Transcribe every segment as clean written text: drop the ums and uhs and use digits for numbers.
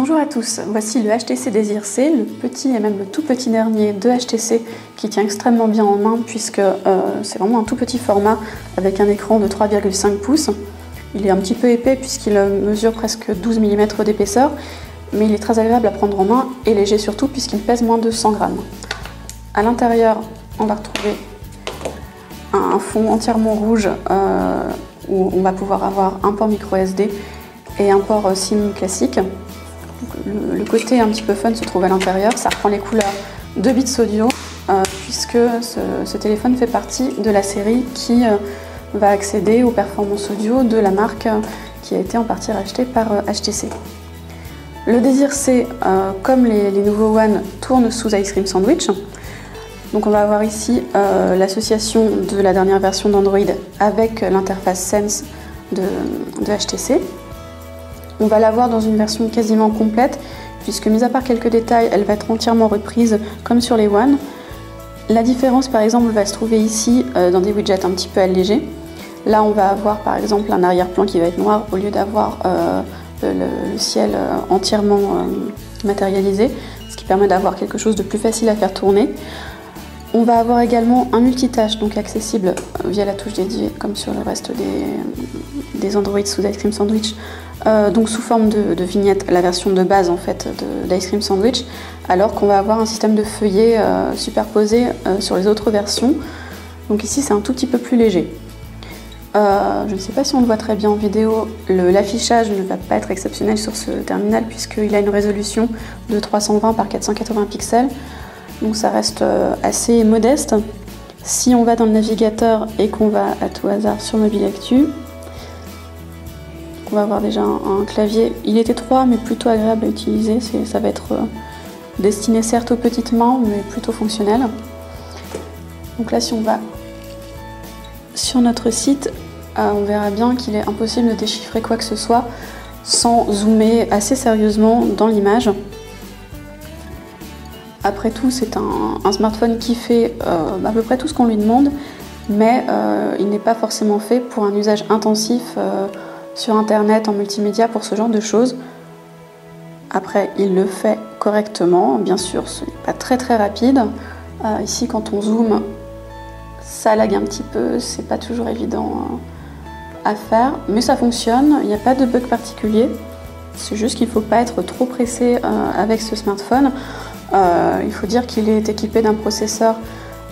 Bonjour à tous, voici le HTC Desir C, le petit et même le tout petit dernier de HTC qui tient extrêmement bien en main puisque c'est vraiment un tout petit format avec un écran de 3,5 pouces. Il est un petit peu épais puisqu'il mesure presque 12 mm d'épaisseur, mais il est très agréable à prendre en main et léger surtout puisqu'il pèse moins de 100 grammes. À l'intérieur, on va retrouver un fond entièrement rouge où on va pouvoir avoir un port micro SD et un port SIM classique. Le côté un petit peu fun se trouve à l'intérieur, ça reprend les couleurs de Beats Audio puisque ce téléphone fait partie de la série qui va accéder aux performances audio de la marque qui a été en partie rachetée par HTC. Le Desir C, comme les nouveaux One, tourne sous Ice Cream Sandwich. Donc on va avoir ici l'association de la dernière version d'Android avec l'interface Sense de HTC. On va l'avoir dans une version quasiment complète, puisque mis à part quelques détails, elle va être entièrement reprise comme sur les One. La différence par exemple va se trouver ici dans des widgets un petit peu allégés. Là on va avoir par exemple un arrière-plan qui va être noir au lieu d'avoir le ciel entièrement matérialisé, ce qui permet d'avoir quelque chose de plus facile à faire tourner. On va avoir également un multitâche, donc accessible via la touche dédiée, comme sur le reste des Android sous Ice Cream Sandwich, donc sous forme de vignette, la version de base en fait d'Ice Cream Sandwich, alors qu'on va avoir un système de feuillets superposé sur les autres versions. Donc ici c'est un tout petit peu plus léger. Je ne sais pas si on le voit très bien en vidéo, l'affichage ne va pas être exceptionnel sur ce terminal puisqu'il a une résolution de 320 par 480 pixels. Donc ça reste assez modeste. Si on va dans le navigateur et qu'on va à tout hasard sur Mobile Actu, on va avoir déjà un clavier. Il est étroit mais plutôt agréable à utiliser. Ça va être destiné certes aux petites mains mais plutôt fonctionnel. Donc là si on va sur notre site, on verra bien qu'il est impossible de déchiffrer quoi que ce soit sans zoomer assez sérieusement dans l'image. Après tout, c'est un smartphone qui fait à peu près tout ce qu'on lui demande, mais il n'est pas forcément fait pour un usage intensif sur Internet, en multimédia, pour ce genre de choses. Après, il le fait correctement, bien sûr, ce n'est pas très rapide. Ici, quand on zoome, ça lag un petit peu, c'est pas toujours évident à faire, mais ça fonctionne, il n'y a pas de bug particulier. C'est juste qu'il ne faut pas être trop pressé avec ce smartphone. Il faut dire qu'il est équipé d'un processeur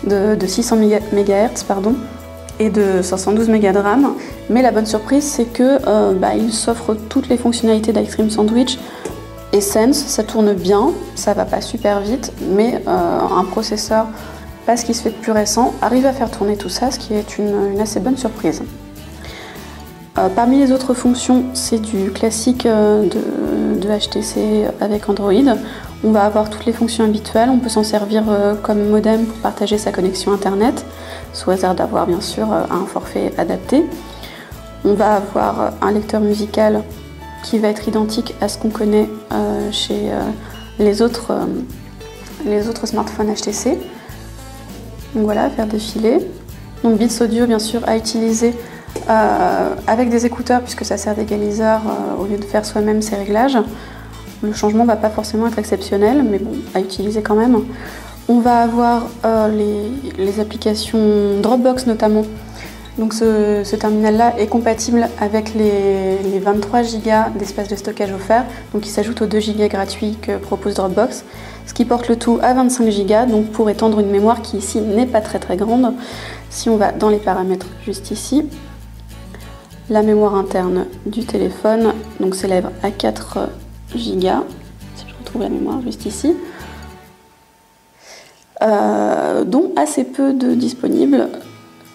de 600 MHz et de 512 Mb de RAM. Mais la bonne surprise, c'est que il s'offre toutes les fonctionnalités d'Ice Cream Sandwich et Sense. Ça tourne bien, ça va pas super vite, mais un processeur, parce qu'il se fait de plus récent, arrive à faire tourner tout ça, ce qui est une assez bonne surprise. Parmi les autres fonctions, c'est du classique de HTC avec Android. On va avoir toutes les fonctions habituelles, on peut s'en servir comme modem pour partager sa connexion internet, sous hasard d'avoir bien sûr un forfait adapté. On va avoir un lecteur musical qui va être identique à ce qu'on connaît chez les autres smartphones HTC. Donc voilà, faire défiler. Donc Beats Audio bien sûr à utiliser avec des écouteurs puisque ça sert d'égaliseur au lieu de faire soi-même ses réglages. Le changement ne va pas forcément être exceptionnel, mais bon, à utiliser quand même. On va avoir les applications Dropbox notamment. Donc ce terminal-là est compatible avec les 23 Go d'espace de stockage offert, donc il s'ajoute aux 2 Go gratuits que propose Dropbox, ce qui porte le tout à 25 Go, donc pour étendre une mémoire qui ici n'est pas très grande. Si on va dans les paramètres juste ici, la mémoire interne du téléphone donc s'élève à 4 Go. Si je retrouve la mémoire juste ici, dont assez peu de disponibles.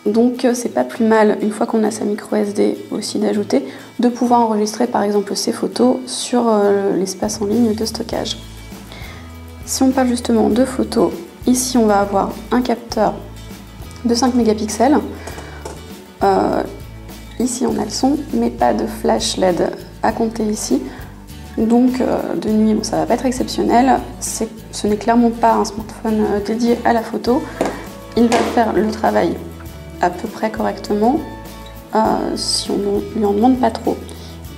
Donc c'est pas plus mal, une fois qu'on a sa micro SD aussi, d'ajouter, de pouvoir enregistrer par exemple ses photos sur l'espace en ligne de stockage. Si on parle justement de photos, ici on va avoir un capteur de 5 mégapixels. Ici on a le son, mais pas de flash LED à compter ici. Donc de nuit, bon, ça va pas être exceptionnel. Ce n'est clairement pas un smartphone dédié à la photo. Il va faire le travail à peu près correctement si on ne lui en demande pas trop.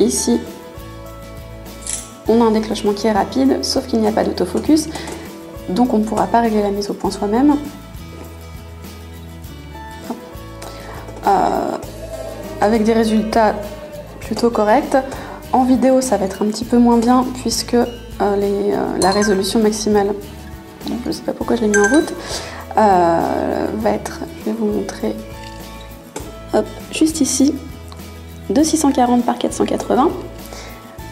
Ici, on a un déclenchement qui est rapide, sauf qu'il n'y a pas d'autofocus, donc on ne pourra pas régler la mise au point soi-même. Avec des résultats plutôt corrects. En vidéo, ça va être un petit peu moins bien puisque la résolution maximale, je ne sais pas pourquoi je l'ai mis en route, va être, je vais vous montrer, hop, juste ici, de 640 par 480.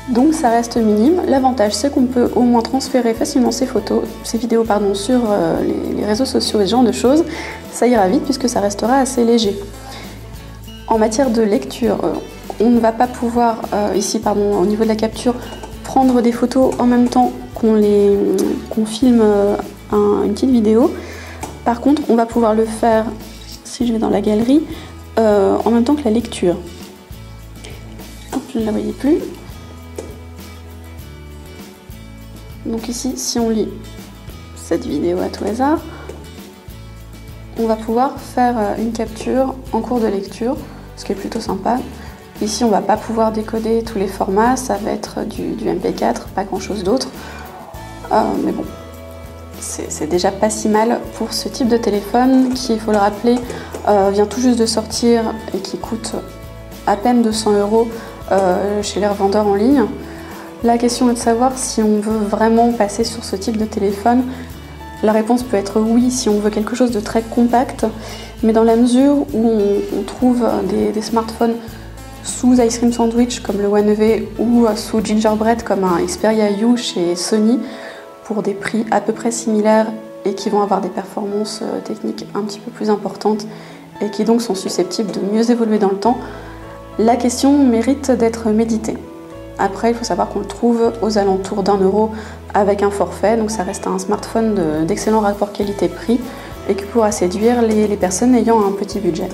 Donc ça reste minime. L'avantage, c'est qu'on peut au moins transférer facilement ces vidéos sur les réseaux sociaux et ce genre de choses. Ça ira vite puisque ça restera assez léger. En matière de lecture, on ne va pas pouvoir, au niveau de la capture, prendre des photos en même temps qu'on filme une petite vidéo. Par contre, on va pouvoir le faire, si je vais dans la galerie, en même temps que la lecture. Hop, je ne la voyais plus. Donc ici, si on lit cette vidéo à tout hasard, on va pouvoir faire une capture en cours de lecture, ce qui est plutôt sympa. Ici, on ne va pas pouvoir décoder tous les formats, ça va être du MP4, pas grand chose d'autre. Mais bon, c'est déjà pas si mal pour ce type de téléphone qui, il faut le rappeler, vient tout juste de sortir et qui coûte à peine 200 € chez les revendeurs en ligne. La question est de savoir si on veut vraiment passer sur ce type de téléphone. La réponse peut être oui si on veut quelque chose de très compact, mais dans la mesure où on trouve des smartphones sous Ice Cream Sandwich comme le One EV ou sous Gingerbread comme un Xperia U chez Sony pour des prix à peu près similaires et qui vont avoir des performances techniques un petit peu plus importantes et qui donc sont susceptibles de mieux évoluer dans le temps, la question mérite d'être méditée. Après, il faut savoir qu'on le trouve aux alentours d'1 € avec un forfait, donc ça reste un smartphone d'excellent rapport qualité-prix et qui pourra séduire les personnes ayant un petit budget.